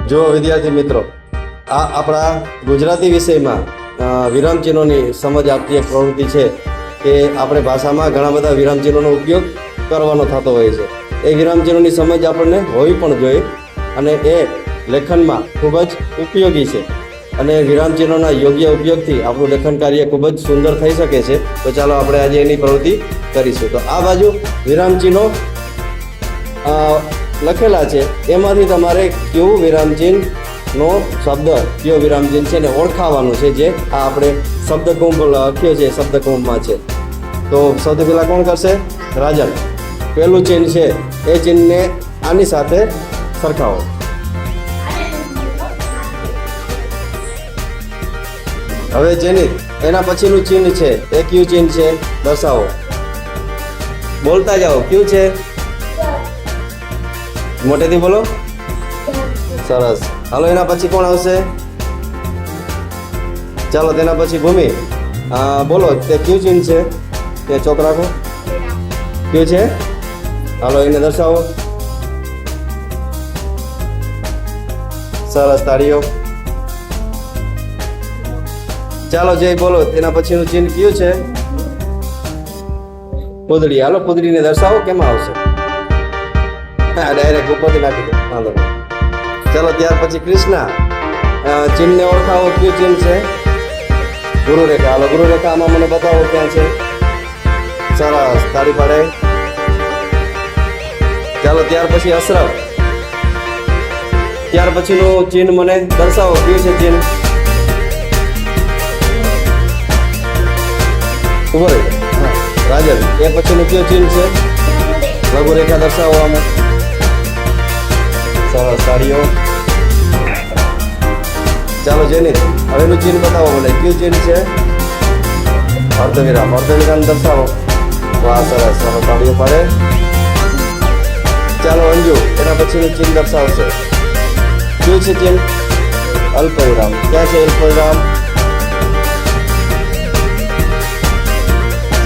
જો વિદ્યાર્થી મિત્રો, આ આપણા ગુજરાતી વિષયમાં વિરામચિહ્નોની સમજ આપતી એક પ્રવૃત્તિ છે કે આપણે ભાષામાં ઘણા બધા વિરામચિહ્નોનો ઉપયોગ કરવાનો થતો હોય છે. એ વિરામચિહ્નોની સમજ આપણને હોવી પણ જોઈએ અને એ લેખનમાં ખૂબ જ ઉપયોગી છે અને વિરામચિહ્નોના યોગ્ય ઉપયોગથી આપણું લેખન કાર્ય ખૂબ જ સુંદર થઈ શકે છે. તો ચાલો આપણે આજે એની પ્રવૃત્તિ કરીશું. તો આ બાજુ વિરામચિહ્નો લખેલા છે, એમાંથી તમારે કયું વિરામચિહ્નનો શબ્દ કયો વિરામચિહ્ન છે ને ઓળખાવાનું છે, જે આ આપણે શબ્દકુંભ લખ્યો છે શબ્દકુંભમાં છે. તો સૌથી પહેલાં કોણ કરશે? રાજન. પહેલું ચિહ્ન છે એ ચિહ્નને આની સાથે સરખાવો. હવે જેની એના પછીનું ચિહ્ન છે એ કયું ચિહ્ન છે દર્શાવો. બોલતા જાઓ, કયું છે? મોટેથી બોલો. સરસ. હાલો, એના પછી કોણ આવશે? ચાલો, તેના પછી ભૂમિ. બોલો, તે કયું ચિહ્ન છે? તે ચોક રાખો. કયું છે? હાલો, એને દર્શાવો. સરસ, તાળીઓ. ચાલો જય, બોલો, તેના પછીનું ચિહ્ન કયું છે? પૂતળી. હાલો, પૂતળીને દર્શાવો. કેમાં આવશે? ડાયરેક્ટ ઉપરથી નાખી દો, વાંધો નહીં. ચાલો, ત્યાર પછી કૃષ્ણા. ચિહ્નને ઓળખાવો, કયું ચિહ્ન છે? ગુરુરેખા. હાલો, ગુરુરેખા આમાં મને બતાવો ક્યાં છે. સરસ, તાળી પાડે. ચાલો, ત્યાર પછી અશરફ. ત્યાર પછીનું ચિહ્ન મને દર્શાવો, કયું છે ચિહ્ન? ઉભો રહે. રાજન. એ પછીનું કયું ચિહ્ન છે? લઘુરેખા દર્શાવો આમાં. સરસ, તાળીઓ. ચાલો જેનિત, હવેનું ચિહ્ન બતાવો મને, કયું ચિહ્ન છે? અર્ધવિરામ. અર્ધવિરામ દર્શાવો. વાહ, સરસ. ચાલો, તાળીઓ પાડે. ચાલો અંજુ, એના પછીનું ચિહ્ન દર્શાવશે. કયું છે ચિહ્ન? અલ્પવિરામ. ક્યાં છે અલ્પવિરામ?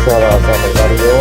સરસ. ચાલો, તાળીઓ.